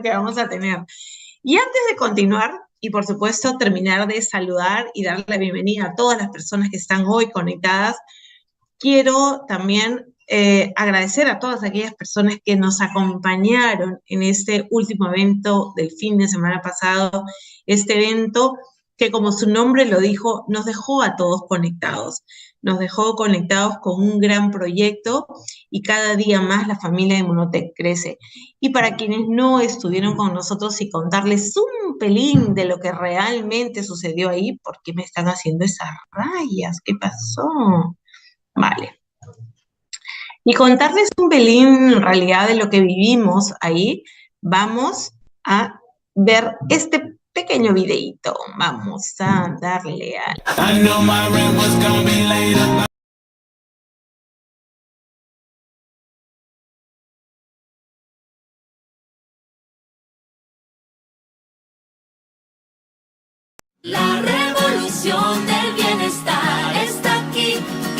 que vamos a tener. Y antes de continuar, y por supuesto terminar de saludar y darle la bienvenida a todas las personas que están hoy conectadas, quiero también agradecer a todas aquellas personas que nos acompañaron en este último evento del fin de semana pasado, este evento que como su nombre lo dijo, nos dejó a todos conectados, nos dejó conectados con un gran proyecto y cada día más la familia de Monotec crece. Y para quienes no estuvieron con nosotros y contarles un pelín de lo que realmente sucedió ahí, ¿por qué me están haciendo esas rayas? ¿Qué pasó? Vale. Y contarles un pelín en realidad de lo que vivimos ahí, vamos a ver este pequeño videito. Vamos a darle a... La revolución del bienestar está aquí,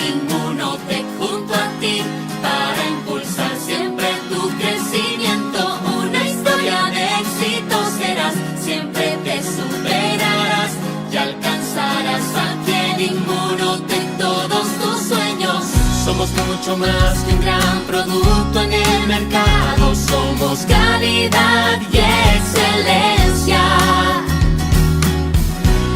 Inmunotech junto a ti, para impulsar siempre tu crecimiento. Una historia de éxito serás, siempre te superarás y alcanzarás aquí en Inmunotech todos tus sueños. Somos mucho más que un gran producto en el mercado, somos calidad y excelencia.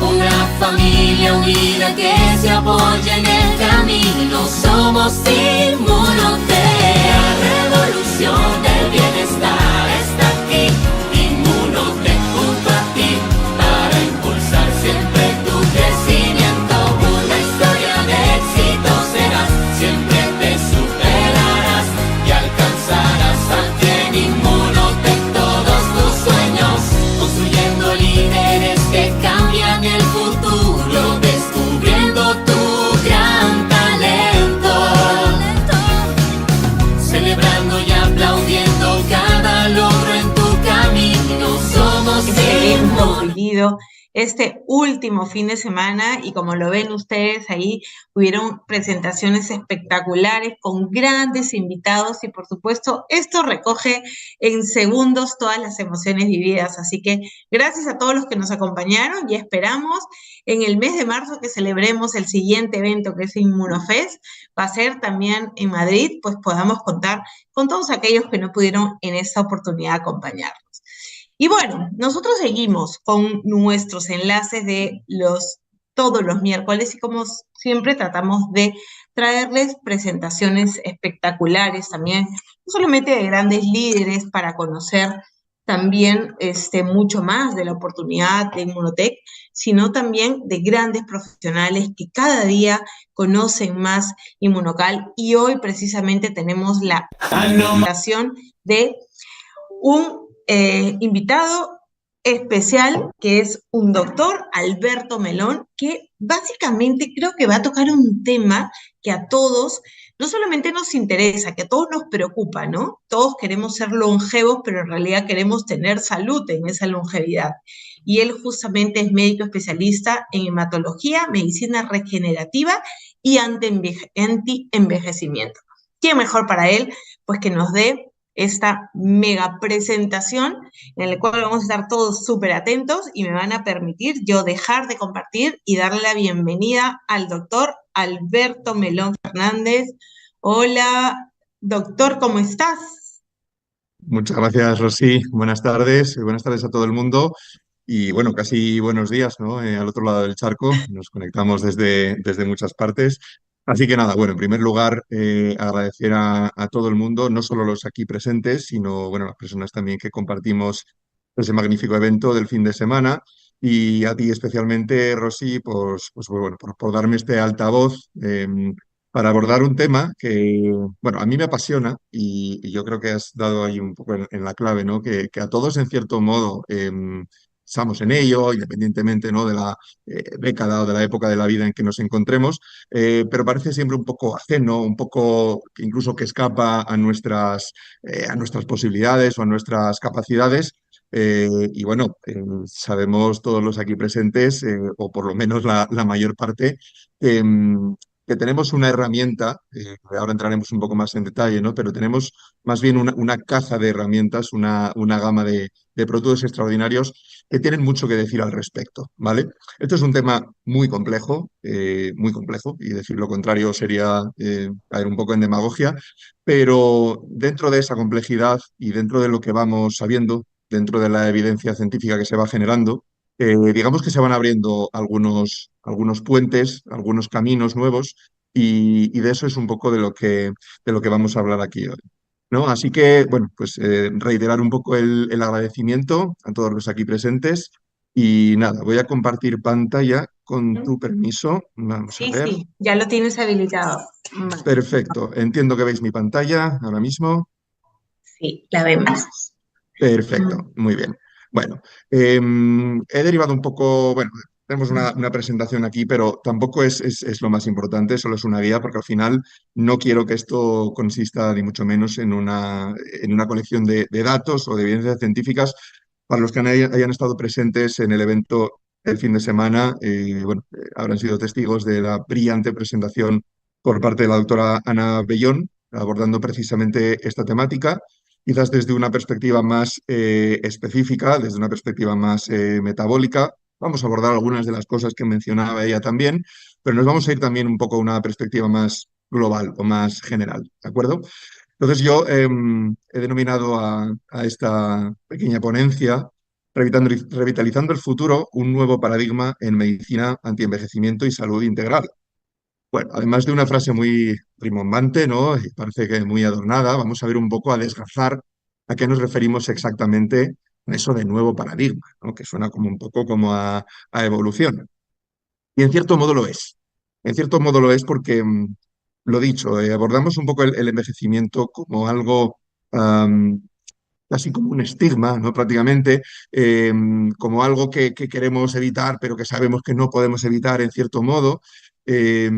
Una familia unida que se apoya en el camino, somos Inmunotech. La revolución del bienestar está aquí, Inmunotech junto a ti, para impulsar siempre tu crecimiento. Una historia de éxito serás, siempre te superarás y alcanzarás aquí en Inmunotech todos tus sueños, construyendo líderes que cambian el futuro, descubriendo tu gran talento, celebrando y aplaudiendo cada logro en tu camino, somos vivido este último fin de semana y como lo ven ustedes ahí, hubieron presentaciones espectaculares con grandes invitados y por supuesto esto recoge en segundos todas las emociones vividas, así que gracias a todos los que nos acompañaron y esperamos en el mes de marzo que celebremos el siguiente evento que es Inmunofest, va a ser también en Madrid, pues podamos contar con todos aquellos que no pudieron en esta oportunidad acompañarnos. Y bueno, nosotros seguimos con nuestros enlaces de todos los miércoles y como siempre tratamos de traerles presentaciones espectaculares también, no solamente de grandes líderes para conocer también mucho más de la oportunidad de Inmunotech, sino también de grandes profesionales que cada día conocen más Inmunocal y hoy precisamente tenemos la presentación de un invitado especial que es un doctor, Alberto Melón, que básicamente creo que va a tocar un tema que a todos no solamente nos interesa, que a todos nos preocupa, ¿no? Todos queremos ser longevos, pero en realidad queremos tener salud en esa longevidad. Y él justamente es médico especialista en hematología, medicina regenerativa y anti-envejecimiento. ¿Quién mejor para él? Pues que nos dé esta mega presentación en la cual vamos a estar todos súper atentos y me van a permitir yo dejar de compartir y darle la bienvenida al doctor Alberto Melón Fernández. Hola, doctor, ¿cómo estás? Muchas gracias, Rosy. Buenas tardes a todo el mundo. Y bueno, casi buenos días, ¿no? Al otro lado del charco, nos conectamos desde muchas partes. Así que nada, bueno, en primer lugar, agradecer a todo el mundo, no solo los aquí presentes, sino, bueno, las personas también que compartimos ese magnífico evento del fin de semana. Y a ti especialmente, Rosy, pues, bueno, por darme este altavoz para abordar un tema que, bueno, a mí me apasiona y yo creo que has dado ahí un poco en la clave, ¿no? Que a todos, en cierto modo, estamos en ello, independientemente, ¿no? De la década o de la época de la vida en que nos encontremos, pero parece siempre un poco ajeno, un poco incluso que escapa a nuestras posibilidades o a nuestras capacidades. Y bueno, sabemos todos los aquí presentes, o por lo menos la mayor parte, que que tenemos una herramienta, ahora entraremos un poco más en detalle, ¿no? Pero tenemos más bien una caja de herramientas, una gama de productos extraordinarios que tienen mucho que decir al respecto, ¿vale? Esto es un tema muy complejo, y decir lo contrario sería caer un poco en demagogia, pero dentro de esa complejidad y dentro de lo que vamos sabiendo, dentro de la evidencia científica que se va generando, digamos que se van abriendo algunos puentes, algunos caminos nuevos, y de eso es un poco de lo que vamos a hablar aquí hoy. ¿No? Así que, bueno, pues reiterar un poco el agradecimiento a todos los aquí presentes. Y nada, voy a compartir pantalla con tu permiso. Vamos a Sí, ver. sí, ya lo tienes habilitado. Vale, Perfecto. Entiendo que veis mi pantalla ahora mismo. sí, la vemos. Perfecto, muy bien. Bueno, he derivado un poco, bueno, tenemos una presentación aquí, pero tampoco es lo más importante, solo es una guía, porque al final no quiero que esto consista ni mucho menos en una colección de datos o de evidencias científicas. Para los que hayan estado presentes en el evento el fin de semana, bueno, habrán sido testigos de la brillante presentación por parte de la doctora Ana Bellón, abordando precisamente esta temática quizás desde una perspectiva más específica, desde una perspectiva más metabólica. Vamos a abordar algunas de las cosas que mencionaba ella también, pero nos vamos a ir también un poco a una perspectiva más global o más general, ¿de acuerdo? Entonces yo he denominado a esta pequeña ponencia Revitalizando el futuro, un nuevo paradigma en medicina, antienvejecimiento y salud integral. Bueno, además de una frase muy rimbombante, ¿no? Y parece que muy adornada, vamos a ver un poco a desgrazar a qué nos referimos exactamente con eso de nuevo paradigma, ¿no? Que suena como un poco como a evolución. Y en cierto modo lo es. En cierto modo lo es porque, lo dicho, abordamos un poco el envejecimiento como algo casi como un estigma, ¿no? Prácticamente, como algo que queremos evitar, pero que sabemos que no podemos evitar en cierto modo. Eh,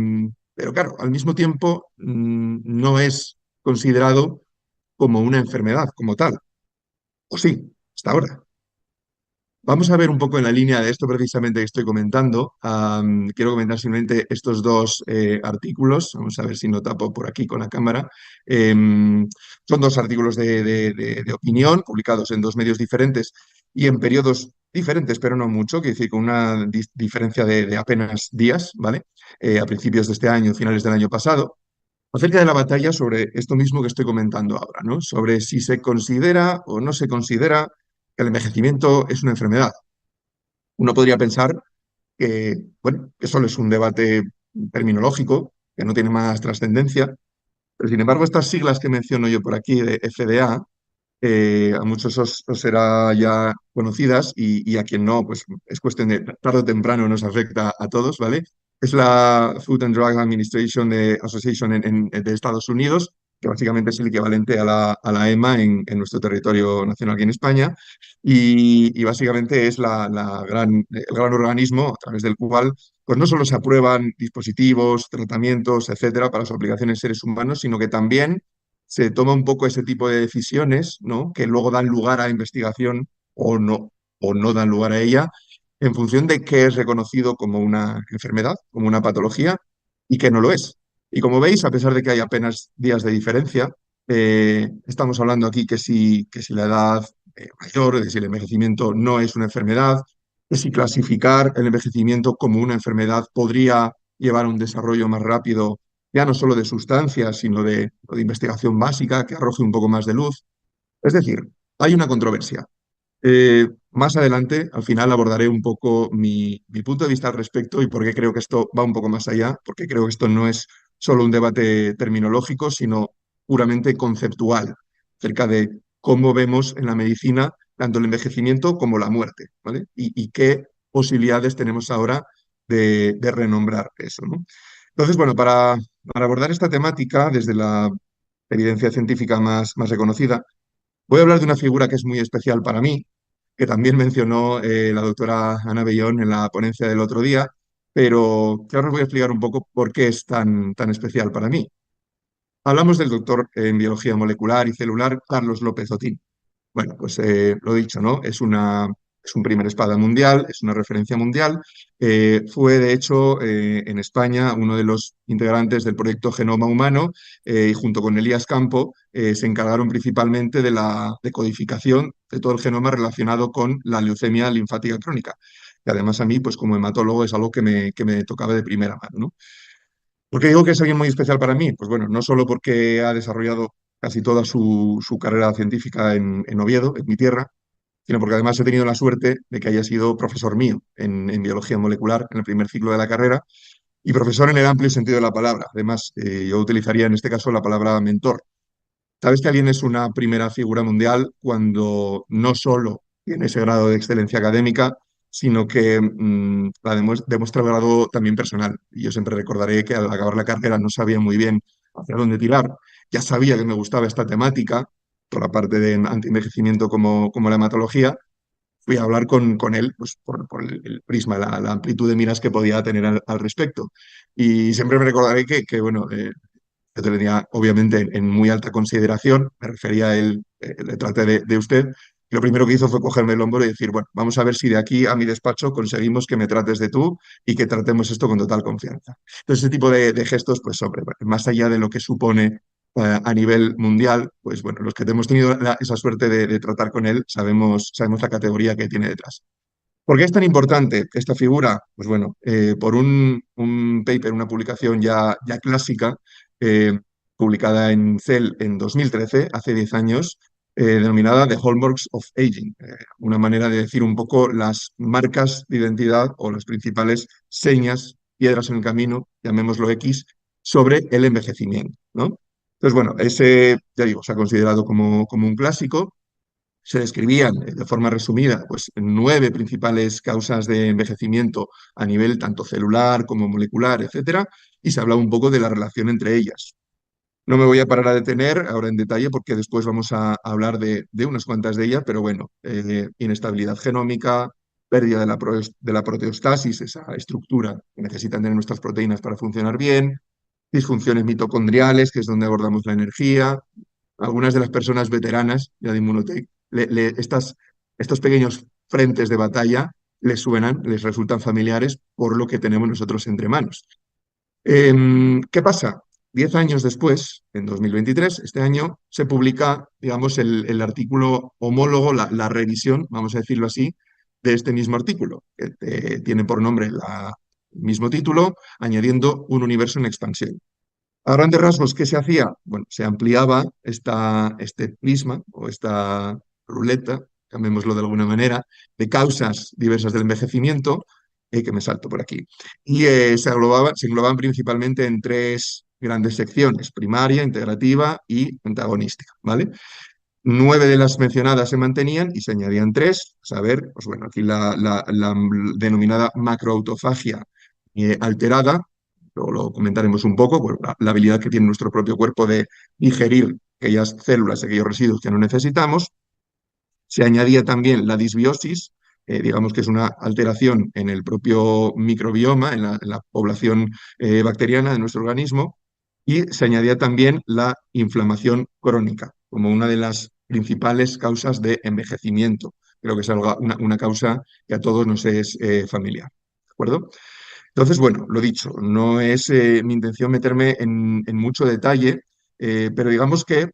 pero claro, al mismo tiempo, no es considerado como una enfermedad como tal. O sí, hasta ahora. Vamos a ver un poco en la línea de esto precisamente que estoy comentando. Quiero comentar simplemente estos dos artículos. Vamos a ver si no tapo por aquí con la cámara. Son dos artículos de opinión publicados en dos medios diferentes y en periodos diferentes, pero no mucho, quiere decir con una diferencia de apenas días, ¿vale? A principios de este año, finales del año pasado, acerca de la batalla sobre esto mismo que estoy comentando ahora, ¿no? Sobre si se considera o no se considera que el envejecimiento es una enfermedad. Uno podría pensar que, bueno, que solo es un debate terminológico, que no tiene más trascendencia, pero sin embargo estas siglas que menciono yo por aquí de FDA, a muchos os será ya conocidas y a quien no, pues es cuestión de tarde o temprano nos afecta a todos, ¿vale? Es la Food and Drug Administration Association de Estados Unidos, que básicamente es el equivalente a la EMA en nuestro territorio nacional aquí en España, y básicamente es el gran organismo a través del cual pues no solo se aprueban dispositivos, tratamientos, etcétera, para su aplicación en seres humanos, sino que también se toma un poco ese tipo de decisiones, ¿no? Que luego dan lugar a investigación o no dan lugar a ella, en función de qué es reconocido como una enfermedad, como una patología, y qué no lo es. Y como veis, a pesar de que hay apenas días de diferencia, estamos hablando aquí que si la edad mayor, que si el envejecimiento no es una enfermedad, que si clasificar el envejecimiento como una enfermedad podría llevar a un desarrollo más rápido ya no solo de sustancias, sino de investigación básica que arroje un poco más de luz. Es decir, hay una controversia. Más adelante, al final, abordaré un poco mi punto de vista al respecto y por qué creo que esto va un poco más allá, porque creo que esto no es solo un debate terminológico, sino puramente conceptual, acerca de cómo vemos en la medicina tanto el envejecimiento como la muerte, ¿vale? Y qué posibilidades tenemos ahora de renombrar eso, ¿no? Entonces, bueno, para abordar esta temática desde la evidencia científica más reconocida, voy a hablar de una figura que es muy especial para mí, que también mencionó la doctora Ana Bellón en la ponencia del otro día, pero que ahora os voy a explicar un poco por qué es tan especial para mí. Hablamos del doctor en biología molecular y celular, Carlos López Otín. Bueno, pues lo dicho, ¿no? es un primer espada mundial, es una referencia mundial. Fue, de hecho, en España uno de los integrantes del proyecto Genoma Humano y junto con Elías Campo se encargaron principalmente de la decodificación de todo el genoma relacionado con la leucemia linfática crónica. Y además a mí, pues como hematólogo, es algo que me tocaba de primera mano, ¿no? ¿Por qué digo que es alguien muy especial para mí? Pues bueno, no solo porque ha desarrollado casi toda su carrera científica en Oviedo, en mi tierra, sino porque además he tenido la suerte de que haya sido profesor mío en biología molecular en el primer ciclo de la carrera y profesor en el amplio sentido de la palabra. Además, yo utilizaría en este caso la palabra mentor. Sabes que alguien es una primera figura mundial cuando no solo tiene ese grado de excelencia académica, sino que demuestra el grado también personal. Y yo siempre recordaré que al acabar la carrera no sabía muy bien hacia dónde tirar. Ya sabía que me gustaba esta temática, por la parte de antienvejecimiento como la hematología. Fui a hablar con él pues, por el prisma, la amplitud de miras que podía tener al respecto. Y siempre me recordaré bueno, yo te tenía obviamente en muy alta consideración, me refería a él, le traté de usted, y lo primero que hizo fue cogerme el hombro y decir, bueno, vamos a ver si de aquí a mi despacho conseguimos que me trates de tú y que tratemos esto con total confianza. Entonces, ese tipo de gestos, pues hombre, más allá de lo que supone a nivel mundial, pues bueno, los que hemos tenido esa suerte de tratar con él, sabemos la categoría que tiene detrás. ¿Por qué es tan importante esta figura? Pues bueno, por un paper, una publicación ya clásica, eh, publicada en Cell en 2013, hace 10 años, denominada The Hallmarks of Aging, una manera de decir un poco las marcas de identidad o las principales señas, piedras en el camino, llamémoslo X, sobre el envejecimiento, ¿no? Entonces, bueno, ese, ya digo, se ha considerado como un clásico. Se describían de forma resumida pues, 9 principales causas de envejecimiento a nivel tanto celular como molecular, etcétera, y se hablaba un poco de la relación entre ellas. No me voy a parar a detener ahora en detalle porque después vamos a hablar de unas cuantas de ellas, pero bueno, inestabilidad genómica, pérdida de la proteostasis, esa estructura que necesitan tener nuestras proteínas para funcionar bien, disfunciones mitocondriales, que es donde abordamos la energía, algunas de las personas veteranas ya de Inmunotech, estos pequeños frentes de batalla les suenan, les resultan familiares por lo que tenemos nosotros entre manos. ¿Qué pasa? 10 años después, en 2023, este año, se publica, digamos, el artículo homólogo, la revisión, vamos a decirlo así, de este mismo artículo, que tiene por nombre el mismo título, añadiendo un universo en expansión. A grandes rasgos, ¿qué se hacía? Bueno, se ampliaba este prisma o esta ruleta, llamémoslo de alguna manera, de causas diversas del envejecimiento, que me salto por aquí. Y se englobaban principalmente en 3 grandes secciones, primaria, integrativa y antagonística, ¿vale? 9 de las mencionadas se mantenían y se añadían 3, a saber, pues bueno, aquí la denominada macroautofagia alterada, luego lo comentaremos un poco, pues la habilidad que tiene nuestro propio cuerpo de digerir aquellas células, aquellos residuos que no necesitamos. Se añadía también la disbiosis, digamos que es una alteración en el propio microbioma, en la población bacteriana de nuestro organismo, y se añadía también la inflamación crónica como una de las principales causas de envejecimiento. Creo que es una causa que a todos nos es familiar. ¿De acuerdo? Entonces, bueno, lo dicho, no es mi intención meterme en mucho detalle, pero digamos que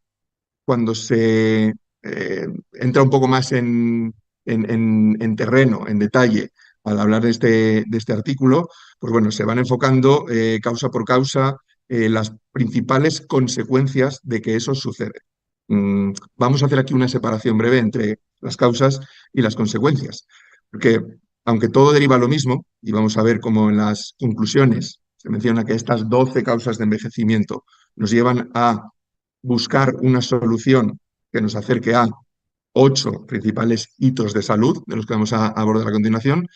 cuando se entra un poco más en terreno, en detalle, al hablar de este artículo, pues bueno, se van enfocando causa por causa las principales consecuencias de que eso sucede. Vamos a hacer aquí una separación breve entre las causas y las consecuencias, porque aunque todo deriva lo mismo, y vamos a ver cómo en las conclusiones se menciona que estas 12 causas de envejecimiento nos llevan a buscar una solución que nos acerque a 8 principales hitos de salud, de los que vamos a abordar a continuación,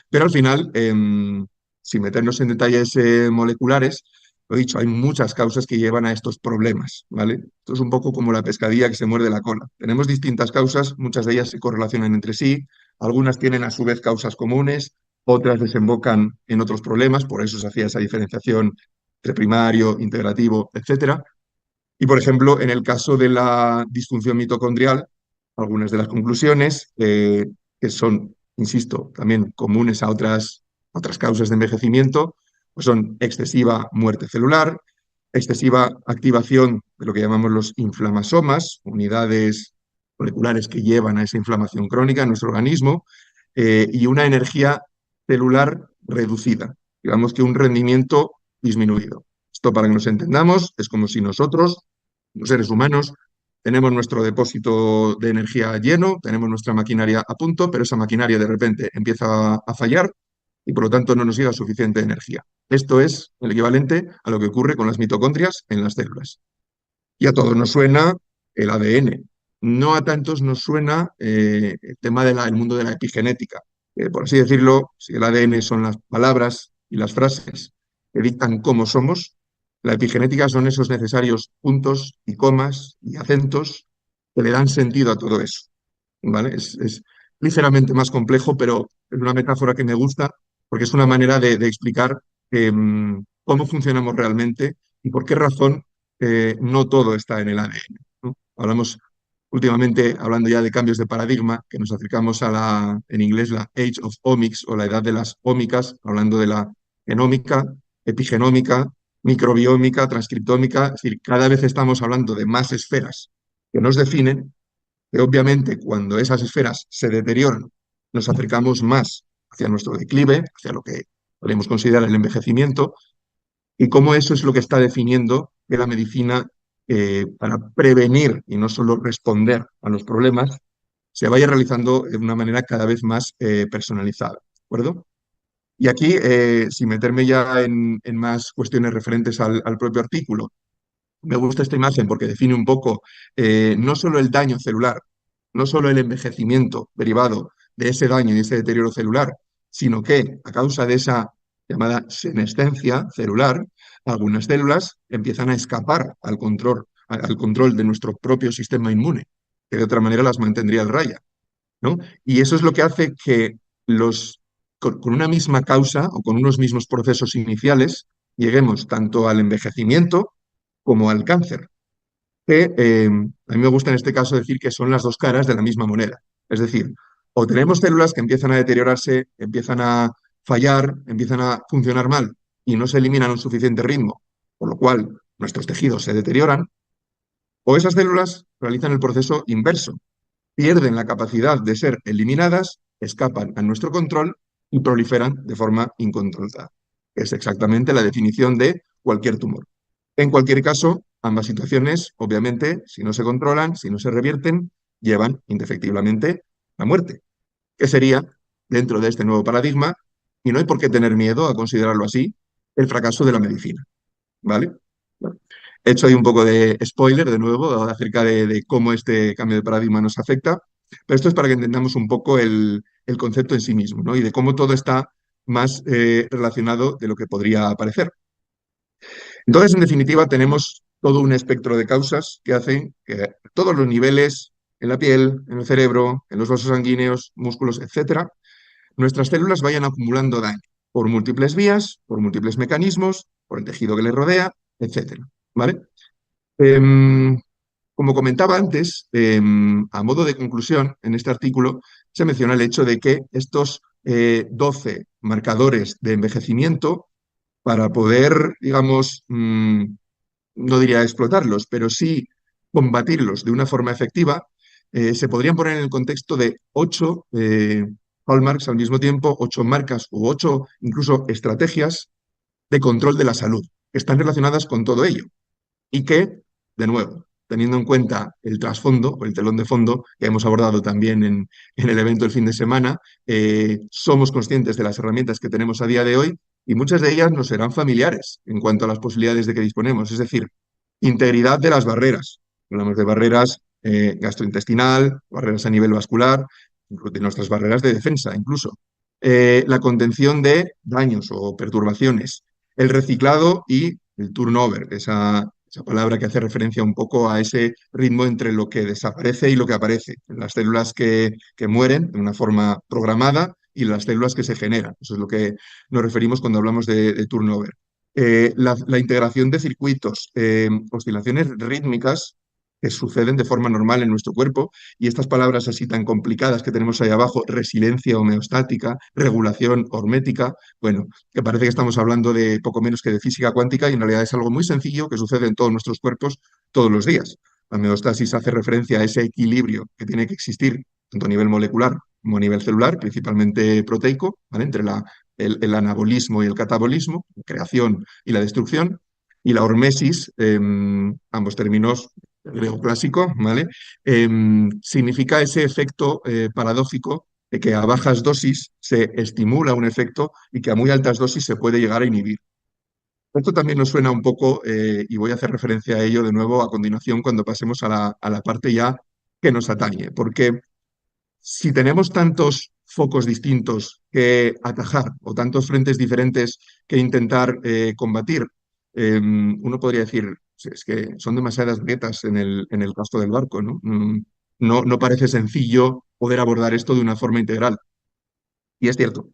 pero al final, sin meternos en detalles moleculares, lo he dicho, hay muchas causas que llevan a estos problemas, ¿vale? Esto es un poco como la pescadilla que se muerde la cola. Tenemos distintas causas, muchas de ellas se correlacionan entre sí, algunas tienen a su vez causas comunes, otras desembocan en otros problemas, por eso se hacía esa diferenciación entre primario, integrativo, etcétera. Y, por ejemplo, en el caso de la disfunción mitocondrial, algunas de las conclusiones, que son insisto, también comunes a otras causas de envejecimiento, pues son excesiva muerte celular, excesiva activación de lo que llamamos los inflamasomas, unidades moleculares que llevan a esa inflamación crónica en nuestro organismo, y una energía celular reducida, digamos que un rendimiento disminuido. Esto, para que nos entendamos, es como si nosotros, los seres humanos, tenemos nuestro depósito de energía lleno, tenemos nuestra maquinaria a punto, pero esa maquinaria de repente empieza a fallar y por lo tanto no nos llega suficiente energía. Esto es el equivalente a lo que ocurre con las mitocondrias en las células. Y a todos nos suena el ADN. No a tantos nos suena el tema del mundo de la epigenética. Por así decirlo, si el ADN son las palabras y las frases que dictan cómo somos, la epigenética son esos necesarios puntos y comas y acentos que le dan sentido a todo eso. ¿Vale? Es ligeramente más complejo, pero es una metáfora que me gusta porque es una manera de explicar cómo funcionamos realmente y por qué razón no todo está en el ADN, ¿no? Hablamos últimamente, hablando ya de cambios de paradigma, que nos acercamos a en inglés, la Age of Omics o la edad de las ómicas, hablando de la genómica, epigenómica, microbiómica, transcriptómica, es decir, cada vez estamos hablando de más esferas que nos definen, que obviamente cuando esas esferas se deterioran, nos acercamos más hacia nuestro declive, hacia lo que podemos considerar el envejecimiento, y cómo eso es lo que está definiendo que la medicina, para prevenir y no solo responder a los problemas, se vaya realizando de una manera cada vez más personalizada. ¿De acuerdo? Y aquí, sin meterme ya en más cuestiones referentes al propio artículo, me gusta esta imagen porque define un poco no solo el daño celular, no solo el envejecimiento derivado de ese daño y ese deterioro celular, sino que a causa de esa llamada senescencia celular, algunas células empiezan a escapar al control de nuestro propio sistema inmune, que de otra manera las mantendría al raya, ¿no? Y eso es lo que hace que con una misma causa o con unos mismos procesos iniciales lleguemos tanto al envejecimiento como al cáncer, que a mí me gusta en este caso decir que son las dos caras de la misma moneda. Es decir, o tenemos células que empiezan a deteriorarse, empiezan a fallar, empiezan a funcionar mal y no se eliminan a un suficiente ritmo, por lo cual nuestros tejidos se deterioran, o esas células realizan el proceso inverso, pierden la capacidad de ser eliminadas, escapan a nuestro control y proliferan de forma incontrolada. Es exactamente la definición de cualquier tumor. En cualquier caso, ambas situaciones, obviamente, si no se controlan, si no se revierten, llevan indefectiblemente a muerte, que sería, dentro de este nuevo paradigma, y no hay por qué tener miedo a considerarlo así, el fracaso de la medicina. ¿Vale? Bueno, he hecho ahí un poco de spoiler de nuevo acerca de cómo este cambio de paradigma nos afecta, pero esto es para que entendamos un poco el concepto en sí mismo, ¿no? Y de cómo todo está más relacionado de lo que podría parecer. Entonces, en definitiva, tenemos todo un espectro de causas que hacen que a todos los niveles, en la piel, en el cerebro, en los vasos sanguíneos, músculos, etcétera, nuestras células vayan acumulando daño por múltiples vías, por múltiples mecanismos, por el tejido que les rodea, etcétera. ¿Vale? Em, Como comentaba antes, a modo de conclusión, en este artículo se menciona el hecho de que estos 12 marcadores de envejecimiento, para poder, digamos, no diría explotarlos, pero sí combatirlos de una forma efectiva, se podrían poner en el contexto de 8 hallmarks al mismo tiempo, 8 marcas u 8 incluso estrategias de control de la salud, que están relacionadas con todo ello y que, de nuevo, teniendo en cuenta el trasfondo o el telón de fondo que hemos abordado también en el evento el fin de semana, somos conscientes de las herramientas que tenemos a día de hoy y muchas de ellas nos serán familiares en cuanto a las posibilidades de que disponemos, es decir, integridad de las barreras. Hablamos de barreras gastrointestinal, barreras a nivel vascular, de nuestras barreras de defensa incluso. La contención de daños o perturbaciones, el reciclado y el turnover, esa palabra que hace referencia un poco a ese ritmo entre lo que desaparece y lo que aparece, las células que mueren de una forma programada y las células que se generan. Eso es lo que nos referimos cuando hablamos de turnover. La integración de circuitos, oscilaciones rítmicas que suceden de forma normal en nuestro cuerpo, y estas palabras así tan complicadas que tenemos ahí abajo, resiliencia homeostática, regulación hormética, bueno, que parece que estamos hablando de poco menos que de física cuántica y en realidad es algo muy sencillo que sucede en todos nuestros cuerpos todos los días. La homeostasis hace referencia a ese equilibrio que tiene que existir tanto a nivel molecular como a nivel celular, principalmente proteico, ¿vale? Entre el anabolismo y el catabolismo, la creación y la destrucción, y la hormesis, ambos términos griego clásico, ¿vale? Significa ese efecto paradójico de que a bajas dosis se estimula un efecto y que a muy altas dosis se puede llegar a inhibir. Esto también nos suena un poco, y voy a hacer referencia a ello de nuevo a continuación cuando pasemos a la parte ya que nos atañe, porque si tenemos tantos focos distintos que atajar o tantos frentes diferentes que intentar combatir, uno podría decir, "Sí, es que son demasiadas grietas en el casco del barco, ¿no? No parece sencillo poder abordar esto de una forma integral. Y es cierto,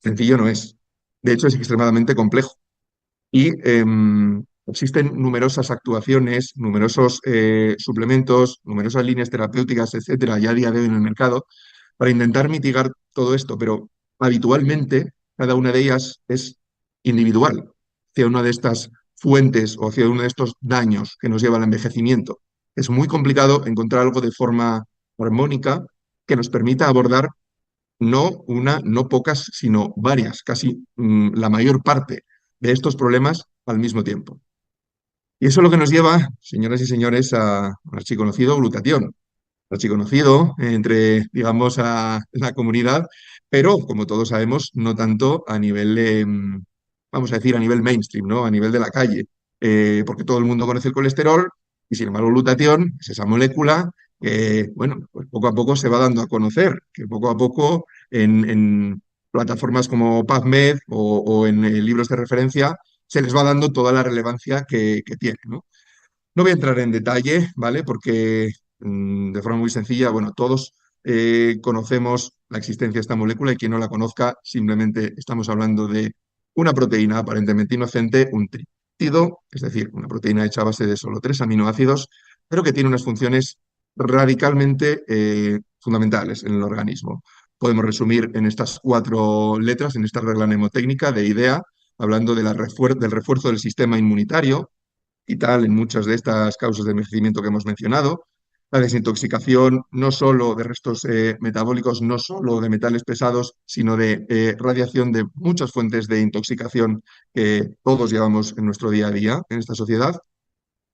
sencillo no es. De hecho, es extremadamente complejo. Y existen numerosas actuaciones, numerosos suplementos, numerosas líneas terapéuticas, etcétera, ya a día de hoy en el mercado, para intentar mitigar todo esto, pero habitualmente cada una de ellas es individual hacia una de estas fuentes o hacia uno de estos daños que nos lleva al envejecimiento. Es muy complicado encontrar algo de forma armónica que nos permita abordar no una, no pocas, sino varias, casi la mayor parte de estos problemas al mismo tiempo. Y eso es lo que nos lleva, señoras y señores, al archiconocido glutatión. Archiconocido entre, digamos, a la comunidad, pero como todos sabemos, no tanto a nivel, vamos a decir, a nivel mainstream, ¿no? A nivel de la calle, porque todo el mundo conoce el colesterol y sin embargo glutatión es esa molécula que, bueno, pues poco a poco se va dando a conocer, que poco a poco en plataformas como PubMed o en libros de referencia se les va dando toda la relevancia que tiene, ¿no? No voy a entrar en detalle, ¿vale? Porque de forma muy sencilla, bueno, todos conocemos la existencia de esta molécula y quien no la conozca, simplemente estamos hablando de una proteína aparentemente inocente, un triptófano, es decir, una proteína hecha a base de solo tres aminoácidos, pero que tiene unas funciones radicalmente fundamentales en el organismo. Podemos resumir en estas cuatro letras, en esta regla mnemotécnica de IDEA, hablando de del refuerzo del sistema inmunitario y tal en muchas de estas causas de envejecimiento que hemos mencionado. La desintoxicación no solo de restos metabólicos, no solo de metales pesados, sino de radiación de muchas fuentes de intoxicación que todos llevamos en nuestro día a día en esta sociedad.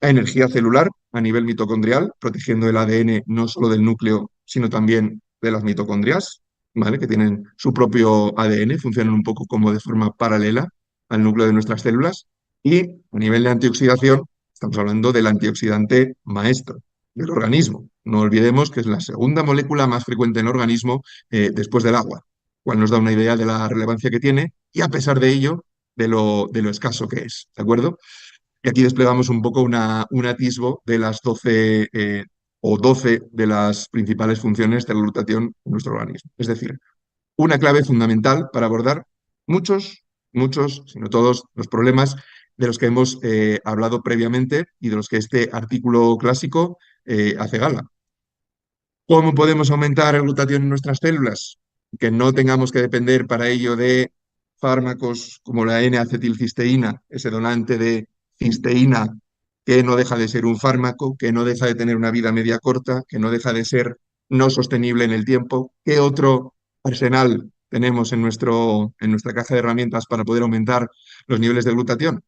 La energía celular a nivel mitocondrial, protegiendo el ADN no solo del núcleo, sino también de las mitocondrias, ¿vale? Que tienen su propio ADN, funcionan un poco como de forma paralela al núcleo de nuestras células. Y a nivel de antioxidación, estamos hablando del antioxidante maestro del organismo. No olvidemos que es la segunda molécula más frecuente en el organismo después del agua, cual nos da una idea de la relevancia que tiene y a pesar de ello, de lo escaso que es, ¿de acuerdo? Y aquí desplegamos un poco un atisbo de las 12 o 12 de las principales funciones de la glutatión en nuestro organismo. Es decir, una clave fundamental para abordar muchos, si no todos, los problemas de los que hemos hablado previamente y de los que este artículo clásico hace gala. ¿Cómo podemos aumentar el glutatión en nuestras células? Que no tengamos que depender para ello de fármacos como la N-acetilcisteína, ese donante de cisteína que no deja de ser un fármaco, que no deja de tener una vida media corta, que no deja de ser no sostenible en el tiempo. ¿Qué otro arsenal tenemos en nuestra caja de herramientas para poder aumentar los niveles de glutatión?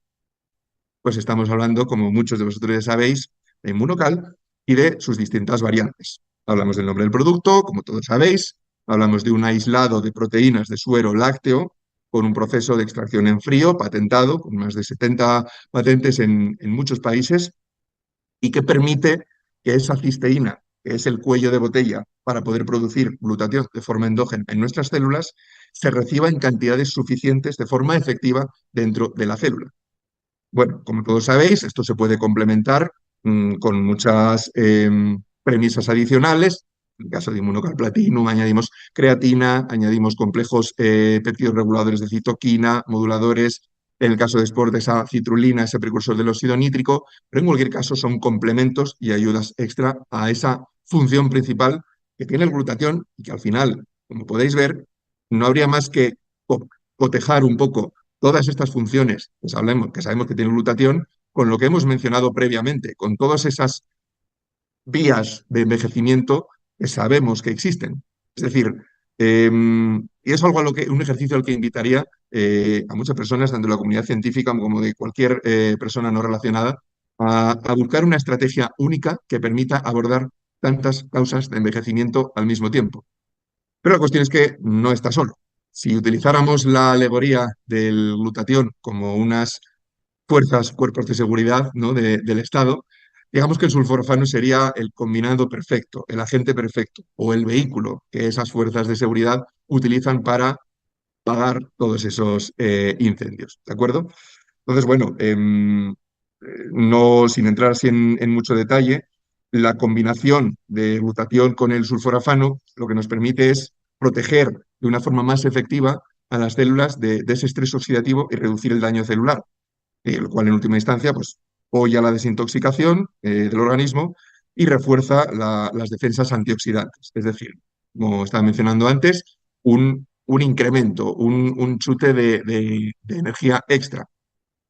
Pues estamos hablando, como muchos de vosotros ya sabéis, de Inmunocal y de sus distintas variantes. Hablamos del nombre del producto, como todos sabéis, hablamos de un aislado de proteínas de suero lácteo con un proceso de extracción en frío patentado, con más de 70 patentes en muchos países, y que permite que esa cisteína, que es el cuello de botella para poder producir glutatión de forma endógena en nuestras células, se reciba en cantidades suficientes de forma efectiva dentro de la célula. Bueno, como todos sabéis, esto se puede complementar con muchas premisas adicionales. En el caso de Immunocal Platinum añadimos creatina, añadimos complejos péptidos reguladores de citoquina, moduladores en el caso de Sport esa citrulina, ese precursor del óxido nítrico, pero en cualquier caso son complementos y ayudas extra a esa función principal que tiene el glutatión y que al final, como podéis ver, no habría más que cotejar un poco todas estas funciones que sabemos que tiene el glutatión con lo que hemos mencionado previamente, con todas esas vías de envejecimiento que sabemos que existen. Es decir, y es algo un ejercicio al que invitaría a muchas personas, tanto de la comunidad científica como de cualquier persona no relacionada, a buscar una estrategia única que permita abordar tantas causas de envejecimiento al mismo tiempo. Pero la cuestión es que no está solo. Si utilizáramos la alegoría del glutatión como unas fuerzas, cuerpos de seguridad, ¿no? Del Estado, digamos que el sulforafano sería el combinado perfecto, el agente perfecto o el vehículo que esas fuerzas de seguridad utilizan para pagar todos esos incendios, ¿de acuerdo? Entonces, bueno, no, sin entrar así en mucho detalle, la combinación de glutatión con el sulforafano lo que nos permite es proteger de una forma más efectiva a las células de ese estrés oxidativo y reducir el daño celular, lo cual en última instancia pues, apoya la desintoxicación del organismo y refuerza las defensas antioxidantes. Es decir, como estaba mencionando antes, un incremento, un chute de energía extra.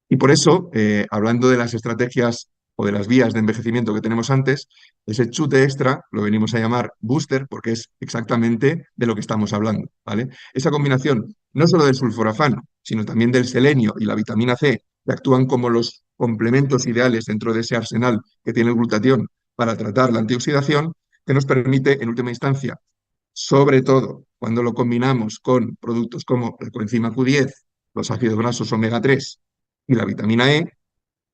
Y por eso, hablando de las estrategias o de las vías de envejecimiento que tenemos antes, ese chute extra lo venimos a llamar booster porque es exactamente de lo que estamos hablando, ¿vale? Esa combinación no solo del sulforafano, sino también del selenio y la vitamina C, que actúan como los complementos ideales dentro de ese arsenal que tiene el glutatión para tratar la antioxidación, que nos permite, en última instancia, sobre todo cuando lo combinamos con productos como la coenzima Q10, los ácidos grasos omega 3 y la vitamina E,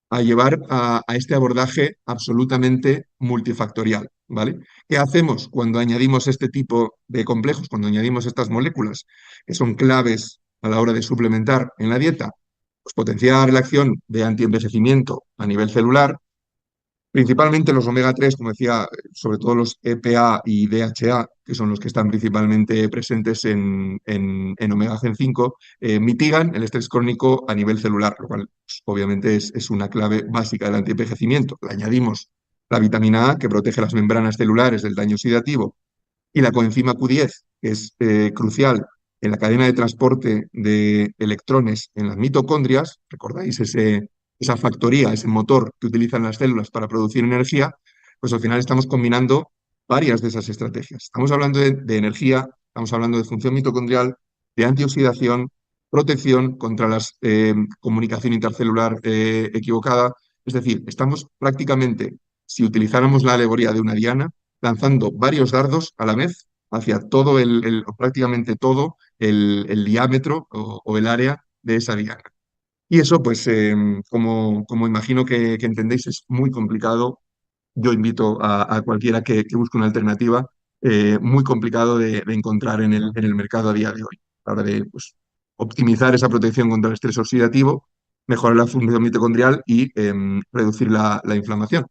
a llevar a este abordaje absolutamente multifactorial, ¿vale? ¿Qué hacemos cuando añadimos este tipo de complejos, cuando añadimos estas moléculas que son claves a la hora de suplementar en la dieta? Pues potenciar la acción de antienvejecimiento a nivel celular, principalmente los omega 3, como decía, sobre todo los EPA y DHA, que son los que están principalmente presentes en omega 5, mitigan el estrés crónico a nivel celular, lo cual pues, obviamente es una clave básica del antienvejecimiento. Le añadimos la vitamina A, que protege las membranas celulares del daño oxidativo, y la coenzima Q10, que es crucial en la cadena de transporte de electrones en las mitocondrias. ¿Recordáis esa factoría, ese motor que utilizan las células para producir energía? Pues al final estamos combinando varias de esas estrategias. Estamos hablando de energía, estamos hablando de función mitocondrial, de antioxidación, protección contra la comunicación intercelular equivocada. Es decir, estamos prácticamente, si utilizáramos la alegoría de una diana, lanzando varios dardos a la vez hacia todo o prácticamente todo el diámetro o el área de esa diana. Y eso, pues, como imagino que entendéis, es muy complicado. Yo invito a cualquiera que busque una alternativa, muy complicado de encontrar en el mercado a día de hoy. A la hora de pues, optimizar esa protección contra el estrés oxidativo, mejorar la función mitocondrial y reducir la inflamación.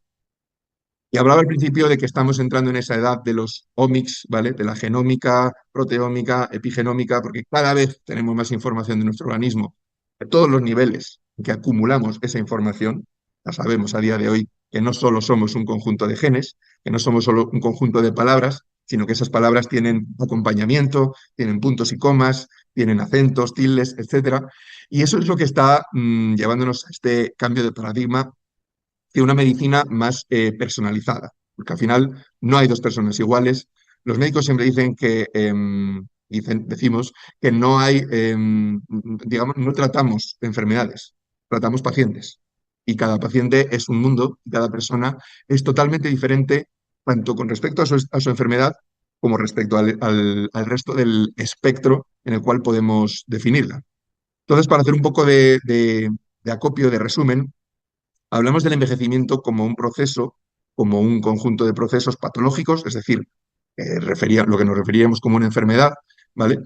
Y hablaba al principio de que estamos entrando en esa edad de los omics, ¿vale? De la genómica, proteómica, epigenómica, porque cada vez tenemos más información de nuestro organismo, de todos los niveles en que acumulamos esa información. Ya sabemos a día de hoy que no solo somos un conjunto de genes, que no somos solo un conjunto de palabras, sino que esas palabras tienen acompañamiento, tienen puntos y comas, tienen acentos, tildes, etcétera. Y eso es lo que está llevándonos a este cambio de paradigma de una medicina más personalizada, porque al final no hay dos personas iguales. Los médicos siempre dicen que, decimos que no hay, digamos, no tratamos enfermedades, tratamos pacientes. Y cada paciente es un mundo y cada persona es totalmente diferente, tanto con respecto a su enfermedad como respecto al resto del espectro en el cual podemos definirla. Entonces, para hacer un poco de acopio, de resumen, hablamos del envejecimiento como un proceso, como un conjunto de procesos patológicos, es decir, lo que nos referíamos como una enfermedad, ¿vale?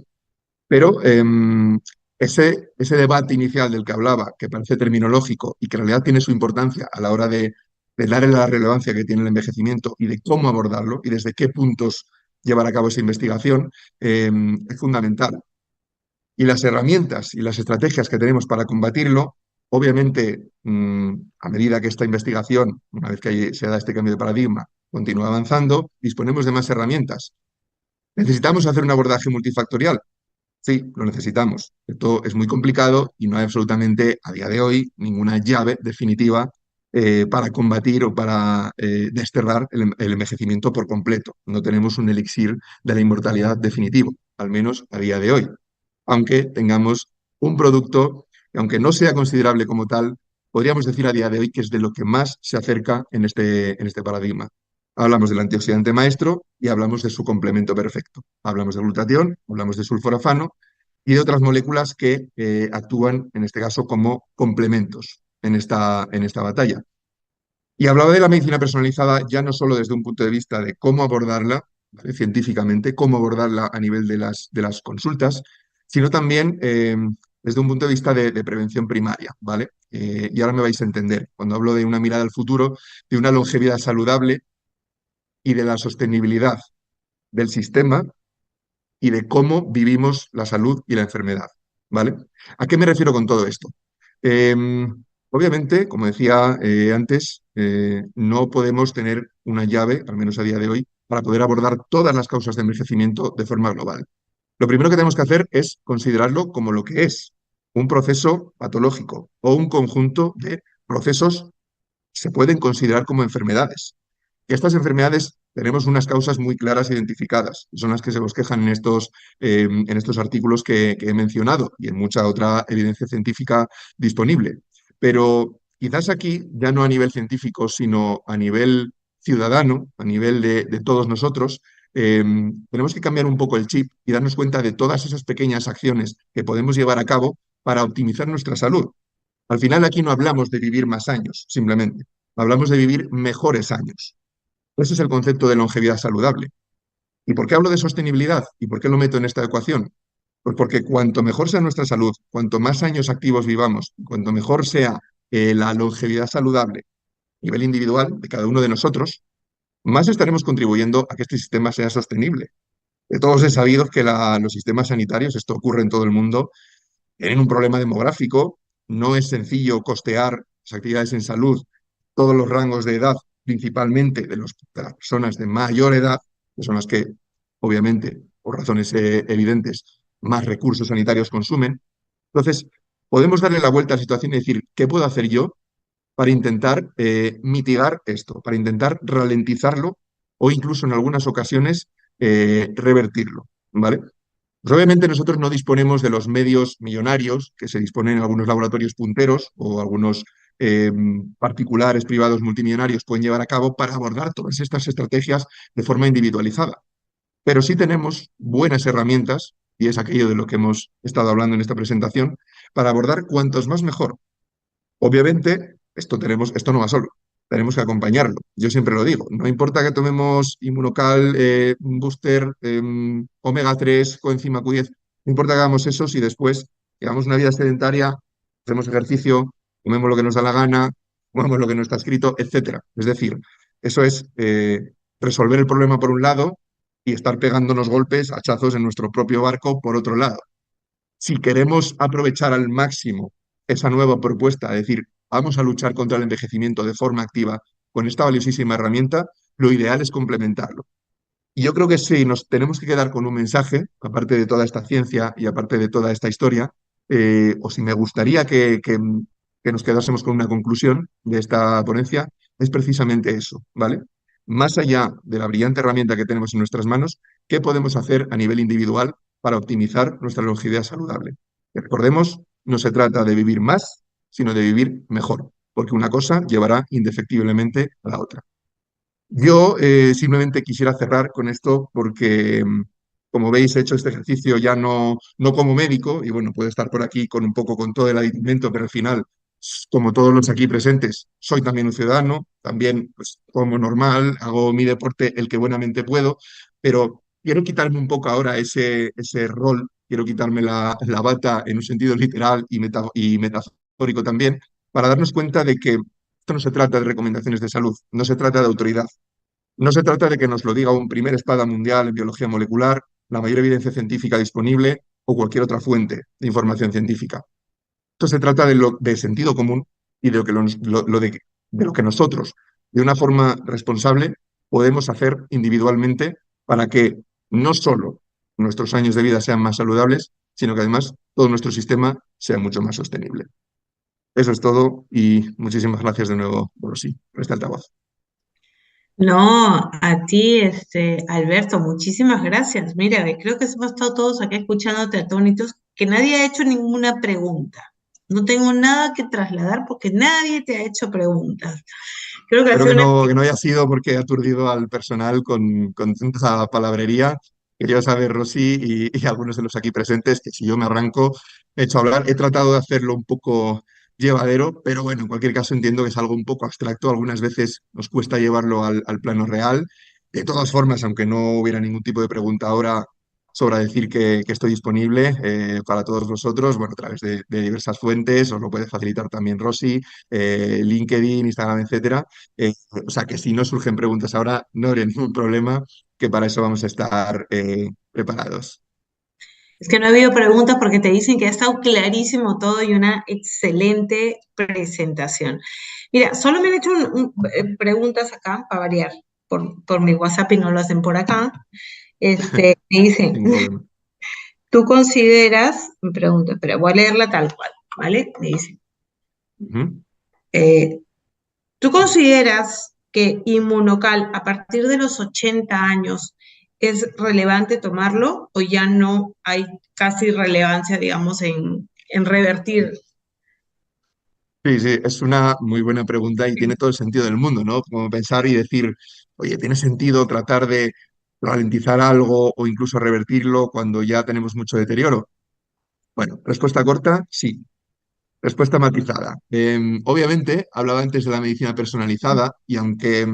Pero ese debate inicial del que hablaba, que parece terminológico y que en realidad tiene su importancia a la hora de darle la relevancia que tiene el envejecimiento y de cómo abordarlo y desde qué puntos llevar a cabo esa investigación, es fundamental. Y las herramientas y las estrategias que tenemos para combatirlo, obviamente, a medida que esta investigación, una vez que se da este cambio de paradigma, continúa avanzando, disponemos de más herramientas. ¿Necesitamos hacer un abordaje multifactorial? Sí, lo necesitamos. Esto es muy complicado y no hay absolutamente, a día de hoy, ninguna llave definitiva para combatir o para desterrar el envejecimiento por completo. No tenemos un elixir de la inmortalidad definitivo, al menos a día de hoy. Aunque tengamos un producto que, aunque no sea considerable como tal, podríamos decir a día de hoy que es de lo que más se acerca en este paradigma. Hablamos del antioxidante maestro y hablamos de su complemento perfecto. Hablamos de glutatión, hablamos de sulforafano y de otras moléculas que actúan, en este caso, como complementos en esta batalla. Y hablaba de la medicina personalizada ya no solo desde un punto de vista de cómo abordarla, ¿vale? Científicamente, cómo abordarla a nivel de las consultas, sino también desde un punto de vista de prevención primaria, ¿vale? Y ahora me vais a entender, cuando hablo de una mirada al futuro, de una longevidad saludable y de la sostenibilidad del sistema y de cómo vivimos la salud y la enfermedad, ¿vale? ¿A qué me refiero con todo esto? Obviamente, como decía antes, no podemos tener una llave, al menos a día de hoy, para poder abordar todas las causas de envejecimiento de forma global. Lo primero que tenemos que hacer es considerarlo como lo que es, un proceso patológico o un conjunto de procesos que se pueden considerar como enfermedades. Y estas enfermedades tenemos unas causas muy claras identificadas, son las que se bosquejan en estos artículos que he mencionado y en mucha otra evidencia científica disponible. Pero quizás aquí, ya no a nivel científico, sino a nivel ciudadano, a nivel de todos nosotros, tenemos que cambiar un poco el chip y darnos cuenta de todas esas pequeñas acciones que podemos llevar a cabo para optimizar nuestra salud. Al final aquí no hablamos de vivir más años, simplemente, hablamos de vivir mejores años. Ese es el concepto de longevidad saludable. ¿Y por qué hablo de sostenibilidad? ¿Y por qué lo meto en esta ecuación? Pues porque cuanto mejor sea nuestra salud, cuanto más años activos vivamos, cuanto mejor sea la longevidad saludable a nivel individual de cada uno de nosotros, más estaremos contribuyendo a que este sistema sea sostenible. De todos es sabido que los sistemas sanitarios, esto ocurre en todo el mundo, tienen un problema demográfico, no es sencillo costear las actividades en salud, todos los rangos de edad, principalmente de las personas de mayor edad, que son las que, obviamente, por razones evidentes, más recursos sanitarios consumen. Entonces, podemos darle la vuelta a la situación y decir, ¿qué puedo hacer yo para intentar mitigar esto, para intentar ralentizarlo o incluso en algunas ocasiones revertirlo? ¿Vale? Pues obviamente nosotros no disponemos de los medios millonarios que se disponen en algunos laboratorios punteros o algunos eh, particulares, privados, multimillonarios pueden llevar a cabo para abordar todas estas estrategias de forma individualizada. Pero sí tenemos buenas herramientas, y es aquello de lo que hemos estado hablando en esta presentación, para abordar cuantos más mejor. Obviamente, esto no va solo, tenemos que acompañarlo. Yo siempre lo digo, no importa que tomemos Inmunocal, Booster, Omega 3, coenzima Q10, no importa que hagamos eso si después llevamos una vida sedentaria, hacemos ejercicio, comemos lo que nos da la gana, comemos lo que no está escrito, etcétera. Es decir, eso es resolver el problema por un lado y estar pegándonos golpes, hachazos en nuestro propio barco por otro lado. Si queremos aprovechar al máximo esa nueva propuesta, es decir, vamos a luchar contra el envejecimiento de forma activa con esta valiosísima herramienta, lo ideal es complementarlo. Y yo creo que sí, nos tenemos que quedar con un mensaje, aparte de toda esta ciencia y aparte de toda esta historia, o si me gustaría que nos quedásemos con una conclusión de esta ponencia, es precisamente eso, ¿vale? Más allá de la brillante herramienta que tenemos en nuestras manos, ¿qué podemos hacer a nivel individual para optimizar nuestra longevidad saludable? Que recordemos, no se trata de vivir más, sino de vivir mejor, porque una cosa llevará indefectiblemente a la otra. Yo simplemente quisiera cerrar con esto porque, como veis, he hecho este ejercicio ya no como médico y bueno, puedo estar por aquí con un poco con todo el aditamento, pero al final, como todos los aquí presentes, soy también un ciudadano, también pues como normal, hago mi deporte el que buenamente puedo, pero quiero quitarme un poco ahora ese rol, quiero quitarme la bata en un sentido literal y metafórico también, para darnos cuenta de que esto no se trata de recomendaciones de salud, no se trata de autoridad, no se trata de que nos lo diga un primer espada mundial en biología molecular, la mayor evidencia científica disponible o cualquier otra fuente de información científica. Esto se trata de sentido común y de de lo que nosotros, de una forma responsable, podemos hacer individualmente para que no solo nuestros años de vida sean más saludables, sino que además todo nuestro sistema sea mucho más sostenible. Eso es todo y muchísimas gracias de nuevo, Rosy, por este altavoz. No, a ti, Alberto, muchísimas gracias. Mira, creo que hemos estado todos aquí escuchándote atónitos, que nadie ha hecho ninguna pregunta. No tengo nada que trasladar porque nadie te ha hecho preguntas. Creo que ha Espero sido una... que no haya sido porque he aturdido al personal con tanta palabrería. Quería saber, Rosy, y algunos de los aquí presentes, que si yo me arranco, he hecho hablar. He tratado de hacerlo un poco llevadero, pero bueno, en cualquier caso entiendo que es algo un poco abstracto. Algunas veces nos cuesta llevarlo al plano real. De todas formas, aunque no hubiera ningún tipo de pregunta ahora, sobra decir que estoy disponible para todos vosotros, bueno, a través de diversas fuentes, os lo puede facilitar también Rosy, LinkedIn, Instagram, etcétera. O sea que si no surgen preguntas ahora, no habría ningún problema, que para eso vamos a estar preparados. Es que no ha habido preguntas porque te dicen que ha estado clarísimo todo y una excelente presentación. Mira, solo me han hecho preguntas acá, para variar, por mi WhatsApp y no lo hacen por acá. Me dicen, Ningún problema. ¿tú consideras, me pregunto, pero voy a leerla tal cual, ¿vale? Me dice, Ujú. eh, ¿tú consideras que Inmunocal a partir de los 80 años es relevante tomarlo o ya no hay casi relevancia, digamos, en revertir? Sí, sí, es una muy buena pregunta y tiene todo el sentido del mundo, ¿no? Como pensar y decir, oye, ¿tiene sentido tratar de ralentizar algo o incluso revertirlo cuando ya tenemos mucho deterioro? Bueno, respuesta corta, sí. Respuesta matizada. Obviamente, hablaba antes de la medicina personalizada y aunque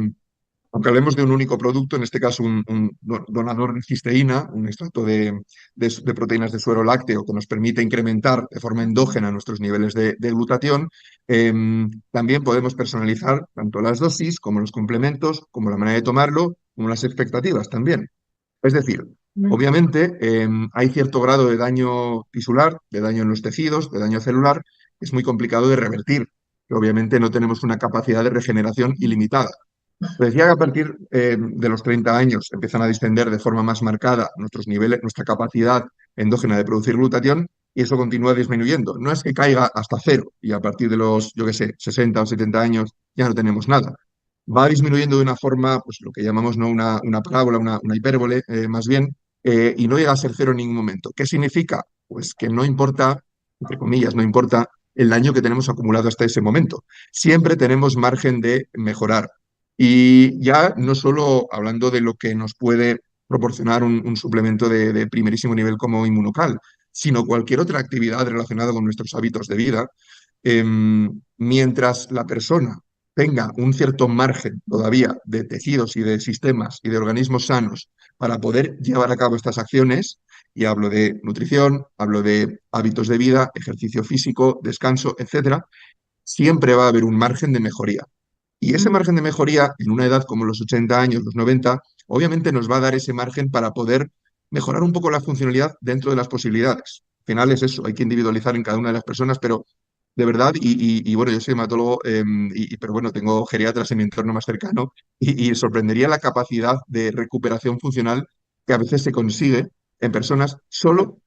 hablemos de un único producto, en este caso un donador de cisteína, un extracto de proteínas de suero lácteo que nos permite incrementar de forma endógena nuestros niveles de glutatión, también podemos personalizar tanto las dosis como los complementos, como la manera de tomarlo, como las expectativas también. Es decir, obviamente hay cierto grado de daño tisular, de daño en los tejidos, de daño celular, que es muy complicado de revertir, que obviamente no tenemos una capacidad de regeneración ilimitada. Decía que a partir de los 30 años empiezan a descender de forma más marcada nuestros niveles, nuestra capacidad endógena de producir glutatión y eso continúa disminuyendo. No es que caiga hasta cero y a partir de los, yo qué sé, 60 o 70 años ya no tenemos nada. Va disminuyendo de una forma, pues lo que llamamos ¿no? una parábola, una hipérbole, más bien, y no llega a ser cero en ningún momento. ¿Qué significa? Pues que no importa, entre comillas, no importa el daño que tenemos acumulado hasta ese momento. Siempre tenemos margen de mejorar. Y ya no solo hablando de lo que nos puede proporcionar un suplemento de primerísimo nivel como Inmunocal, sino cualquier otra actividad relacionada con nuestros hábitos de vida, mientras la persona tenga un cierto margen todavía de tejidos y de sistemas y de organismos sanos para poder llevar a cabo estas acciones, y hablo de nutrición, hablo de hábitos de vida, ejercicio físico, descanso, etcétera, siempre va a haber un margen de mejoría. Y ese margen de mejoría en una edad como los 80 años, los 90, obviamente nos va a dar ese margen para poder mejorar un poco la funcionalidad dentro de las posibilidades. Al final es eso, hay que individualizar en cada una de las personas, pero de verdad, bueno, yo soy hematólogo, pero bueno, tengo geriatras en mi entorno más cercano y sorprendería la capacidad de recuperación funcional que a veces se consigue en personas solo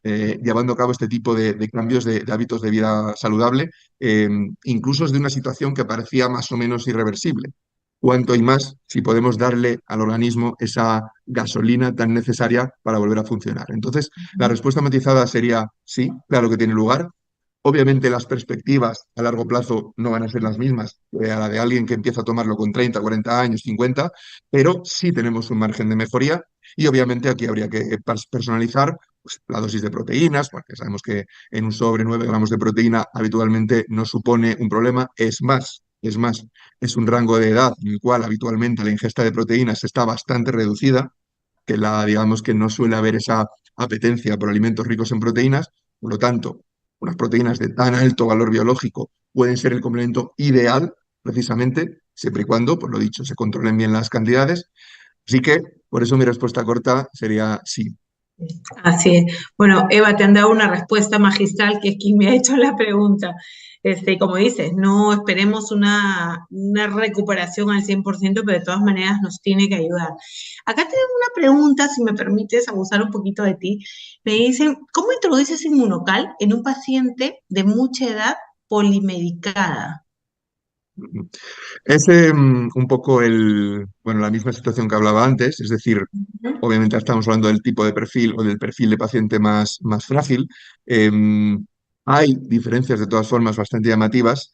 llevando a cabo este tipo de cambios de hábitos de vida saludable, eh, incluso desde una situación que parecía más o menos irreversible. Cuanto y más si podemos darle al organismo esa gasolina tan necesaria para volver a funcionar. Entonces, la respuesta matizada sería sí, claro que tiene lugar. Obviamente las perspectivas a largo plazo no van a ser las mismas que a la de alguien que empieza a tomarlo con 30, 40 años, 50, pero sí tenemos un margen de mejoría y obviamente aquí habría que personalizar pues, la dosis de proteínas, porque sabemos que en un sobre 9 gramos de proteína habitualmente no supone un problema, es un rango de edad en el cual habitualmente la ingesta de proteínas está bastante reducida, digamos que no suele haber esa apetencia por alimentos ricos en proteínas, por lo tanto, unas proteínas de tan alto valor biológico pueden ser el complemento ideal, precisamente, siempre y cuando, por lo dicho, se controlen bien las cantidades. Así que, por eso mi respuesta corta sería sí. Así es. Bueno, Eva, te han dado una respuesta magistral que es quien me ha hecho la pregunta. Como dices, no esperemos una recuperación al 100%, pero de todas maneras nos tiene que ayudar. Acá tengo una pregunta, si me permites abusar un poquito de ti. Me dicen, ¿cómo introduces inmunocal en un paciente de mucha edad polimedicada? Es un poco bueno, la misma situación que hablaba antes, es decir, obviamente estamos hablando del tipo de perfil o del perfil de paciente más frágil. Em, Hay diferencias de todas formas bastante llamativas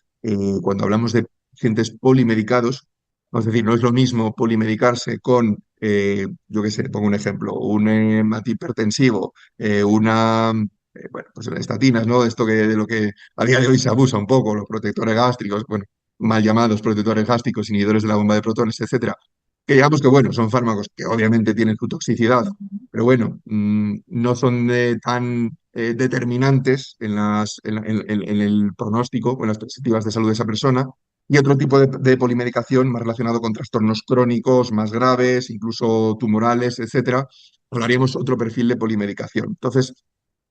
cuando hablamos de pacientes polimedicados. Es decir, no es lo mismo polimedicarse con, yo qué sé, pongo un ejemplo, un antihipertensivo, bueno, pues estatinas, ¿no? Esto de lo que a día de hoy se abusa un poco, los protectores gástricos, bueno, mal llamados protectores gástricos, inhibidores de la bomba de protones, etcétera, que digamos que, bueno, son fármacos que obviamente tienen su toxicidad, pero bueno, no son tan determinantes en el pronóstico o en las perspectivas de salud de esa persona. Y otro tipo de polimedicación más relacionado con trastornos crónicos más graves, incluso tumorales, etcétera, hablaríamos otro perfil de polimedicación. Entonces,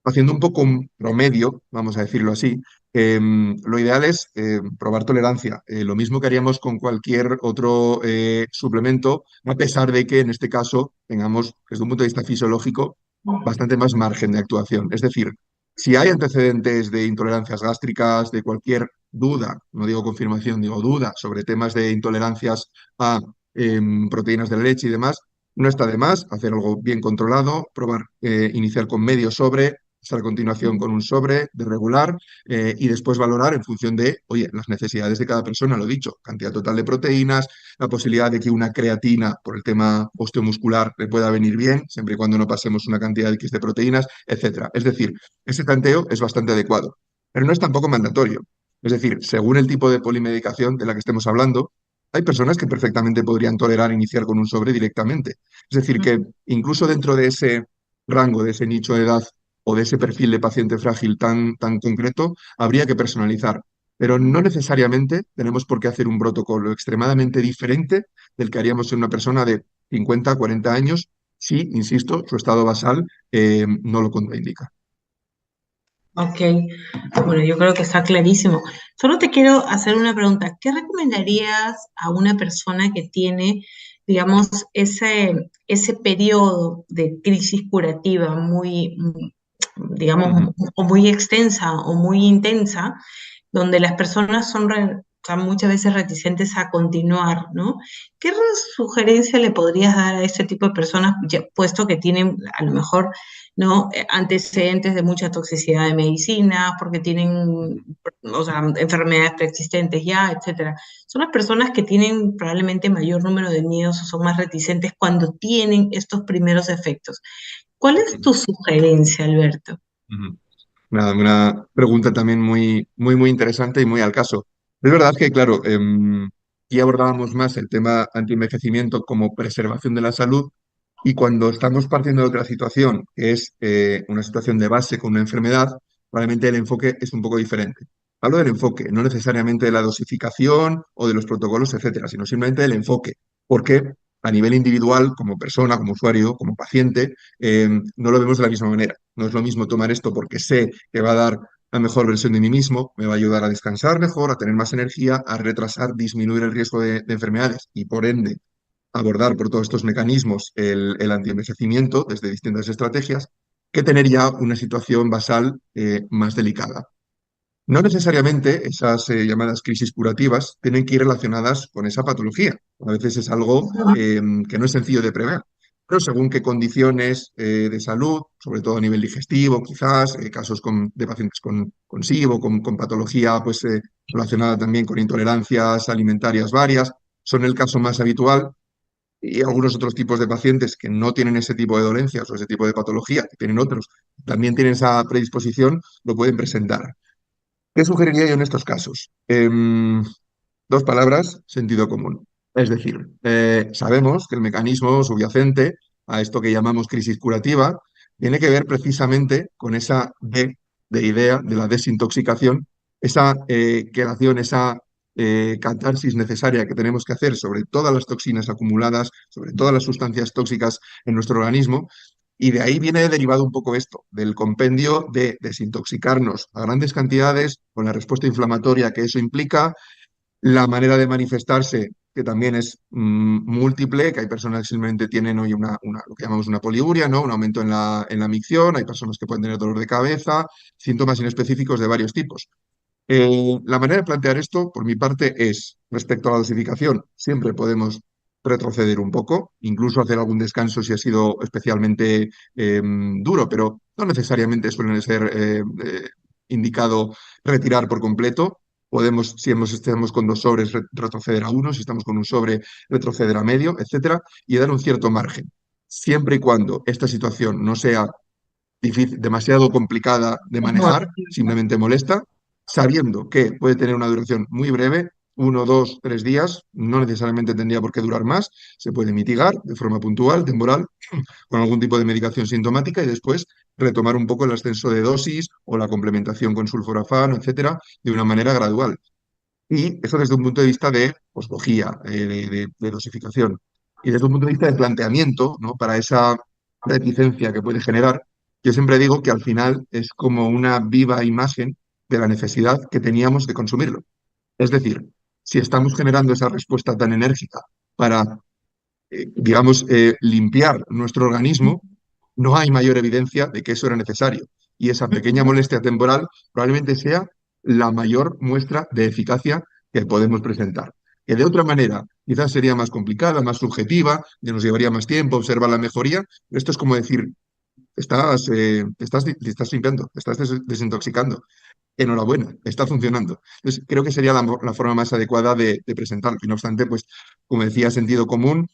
haciendo un poco un promedio, vamos a decirlo así, lo ideal es probar tolerancia, lo mismo que haríamos con cualquier otro suplemento, a pesar de que en este caso tengamos, desde un punto de vista fisiológico, bastante más margen de actuación. Es decir, si hay antecedentes de intolerancias gástricas, de cualquier duda, no digo confirmación, digo duda sobre temas de intolerancias a proteínas de la leche y demás, no está de más hacer algo bien controlado, probar, iniciar con medio sobre, pasar a continuación con un sobre de regular y después valorar en función de, oye, las necesidades de cada persona, lo dicho, cantidad total de proteínas, la posibilidad de que una creatina por el tema osteomuscular le pueda venir bien, siempre y cuando no pasemos una cantidad X de proteínas, etcétera. Es decir, ese tanteo es bastante adecuado, pero no es tampoco mandatorio. Es decir, según el tipo de polimedicación de la que estemos hablando, hay personas que perfectamente podrían tolerar iniciar con un sobre directamente. Es decir, que incluso dentro de ese rango, de ese nicho de edad o de ese perfil de paciente frágil tan concreto, habría que personalizar. Pero no necesariamente tenemos por qué hacer un protocolo extremadamente diferente del que haríamos en una persona de 50, 40 años, si, insisto, su estado basal no lo contraindica. Ok, bueno, yo creo que está clarísimo. Solo te quiero hacer una pregunta. ¿Qué recomendarías a una persona que tiene, digamos, ese periodo de crisis curativa muy, digamos, Ujú. o muy extensa o muy intensa, donde las personas son muchas veces reticentes a continuar, ¿no? ¿Qué sugerencia le podrías dar a este tipo de personas, puesto que tienen a lo mejor, ¿no? Antecedentes de mucha toxicidad de medicina, porque tienen, o sea, enfermedades preexistentes ya, etcétera? Son las personas que tienen probablemente mayor número de miedos o son más reticentes cuando tienen estos primeros efectos. ¿Cuál es tu sugerencia, Alberto? Ujú. Una pregunta también muy interesante y muy al caso. Es verdad que, claro, aquí abordábamos más el tema antienvejecimiento como preservación de la salud y cuando estamos partiendo de otra situación, que es una situación de base con una enfermedad, probablemente el enfoque es un poco diferente. Hablo del enfoque, no necesariamente de la dosificación o de los protocolos, etcétera, sino simplemente del enfoque, porque a nivel individual, como persona, como usuario, como paciente, no lo vemos de la misma manera. No es lo mismo tomar esto porque sé que va a dar la mejor versión de mí mismo, me va a ayudar a descansar mejor, a tener más energía, a retrasar, disminuir el riesgo de enfermedades y por ende abordar por todos estos mecanismos el antienvejecimiento desde distintas estrategias, que tener ya una situación basal más delicada. No necesariamente esas llamadas crisis curativas tienen que ir relacionadas con esa patología. A veces es algo que no es sencillo de prever, pero según qué condiciones de salud, sobre todo a nivel digestivo, quizás, casos de pacientes con SIBO, con patología pues, relacionada también con intolerancias alimentarias varias, son el caso más habitual. Y algunos otros tipos de pacientes que no tienen ese tipo de dolencias o ese tipo de patología, que tienen otros, también tienen esa predisposición, lo pueden presentar. ¿Qué sugeriría yo en estos casos? Dos palabras, sentido común. Es decir, sabemos que el mecanismo subyacente a esto que llamamos crisis curativa tiene que ver precisamente con esa D de idea de la desintoxicación, esa quelación, esa catarsis necesaria que tenemos que hacer sobre todas las toxinas acumuladas, sobre todas las sustancias tóxicas en nuestro organismo Y de ahí viene derivado un poco esto, del compendio de desintoxicarnos a grandes cantidades con la respuesta inflamatoria que eso implica, la manera de manifestarse, que también es múltiple, que hay personas que simplemente tienen hoy lo que llamamos una poliuria, ¿no? Un aumento en la micción, hay personas que pueden tener dolor de cabeza, síntomas inespecíficos de varios tipos. La manera de plantear esto, por mi parte, es respecto a la dosificación, siempre podemos retroceder un poco, incluso hacer algún descanso si ha sido especialmente duro, pero no necesariamente suele ser indicado retirar por completo. Podemos, si estamos con 2 sobres, retroceder a 1, si estamos con un sobre, retroceder a medio, etcétera, y dar un cierto margen. Siempre y cuando esta situación no sea demasiado complicada de manejar, simplemente molesta, sabiendo que puede tener una duración muy breve, 1, 2, 3 días, no necesariamente tendría por qué durar más, se puede mitigar de forma puntual, temporal, con algún tipo de medicación sintomática y después retomar un poco el ascenso de dosis o la complementación con sulforafano, etcétera, de una manera gradual. Y eso desde un punto de vista de posología, de dosificación. Y desde un punto de vista de planteamiento, ¿no? Para esa reticencia que puede generar, yo siempre digo que al final es como una viva imagen de la necesidad que teníamos de consumirlo. Es decir, si estamos generando esa respuesta tan enérgica para, digamos, limpiar nuestro organismo, no hay mayor evidencia de que eso era necesario. Y esa pequeña molestia temporal probablemente sea la mayor muestra de eficacia que podemos presentar. Que de otra manera quizás sería más complicada, más subjetiva, que nos llevaría más tiempo observar la mejoría. Esto es como decir, te estás limpiando, te estás desintoxicando. Enhorabuena, está funcionando. Entonces, creo que sería la forma más adecuada de presentarlo. Y no obstante, pues, como decía, sentido común.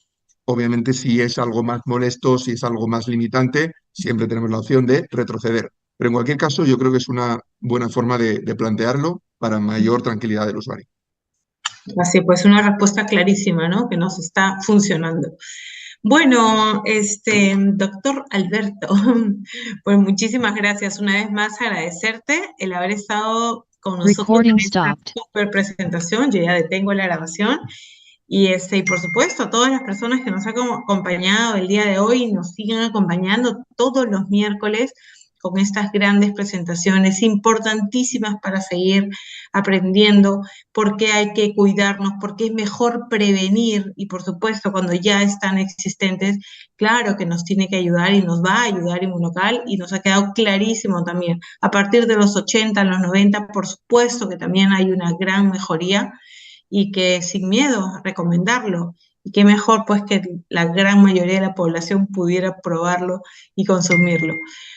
Obviamente, si es algo más molesto, si es algo más limitante, siempre tenemos la opción de retroceder. Pero en cualquier caso, yo creo que es una buena forma de plantearlo para mayor tranquilidad del usuario. Así pues, una respuesta clarísima, ¿no? Que nos está funcionando. Bueno, doctor Alberto, pues muchísimas gracias. Una vez más agradecerte el haber estado con nosotros en esta super presentación. Yo ya detengo la grabación. Y por supuesto, a todas las personas que nos han acompañado el día de hoy y nos siguen acompañando todos los miércoles con estas grandes presentaciones importantísimas para seguir aprendiendo por qué hay que cuidarnos, por qué es mejor prevenir y por supuesto cuando ya están existentes, claro que nos tiene que ayudar y nos va a ayudar Inmunocal y nos ha quedado clarísimo también. A partir de los 80, los 90, por supuesto que también hay una gran mejoría y que sin miedo recomendarlo. Y qué mejor pues que la gran mayoría de la población pudiera probarlo y consumirlo.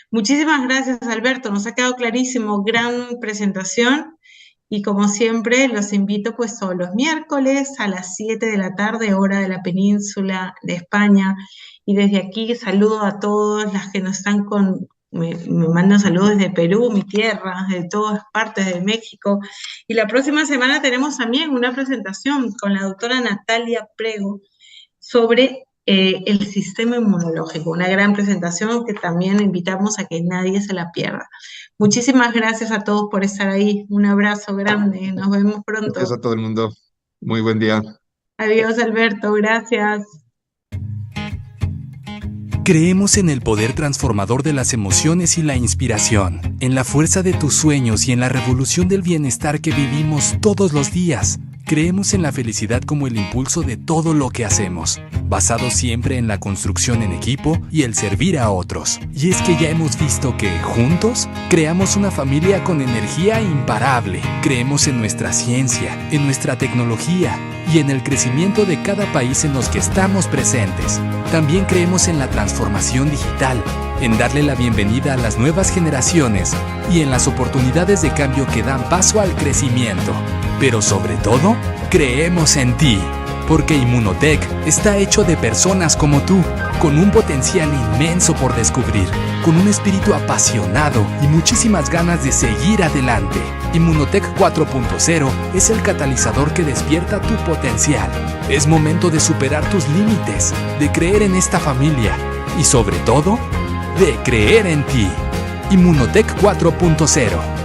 Muchísimas gracias, Alberto, nos ha quedado clarísimo, gran presentación y como siempre los invito pues todos los miércoles a las 7 de la tarde, hora de la península de España y desde aquí saludo a todas las que nos están me mandan saludos desde Perú, mi tierra, de todas partes de México y la próxima semana tenemos también una presentación con la doctora Natalia Prego sobre el sistema inmunológico, una gran presentación que también invitamos a que nadie se la pierda. Muchísimas gracias a todos por estar ahí, un abrazo grande, nos vemos pronto. Gracias a todo el mundo, muy buen día. Adiós Alberto, gracias. Creemos en el poder transformador de las emociones y la inspiración, en la fuerza de tus sueños y en la revolución del bienestar que vivimos todos los días. Creemos en la felicidad como el impulso de todo lo que hacemos, basado siempre en la construcción en equipo y el servir a otros. Y es que ya hemos visto que, juntos, creamos una familia con energía imparable. Creemos en nuestra ciencia, en nuestra tecnología y en el crecimiento de cada país en los que estamos presentes. También creemos en la transformación digital, en darle la bienvenida a las nuevas generaciones y en las oportunidades de cambio que dan paso al crecimiento. Pero sobre todo, creemos en ti, porque Inmunotech está hecho de personas como tú, con un potencial inmenso por descubrir, con un espíritu apasionado y muchísimas ganas de seguir adelante. Inmunotech 4.0 es el catalizador que despierta tu potencial. Es momento de superar tus límites, de creer en esta familia y sobre todo, de creer en ti. Inmunotech 4.0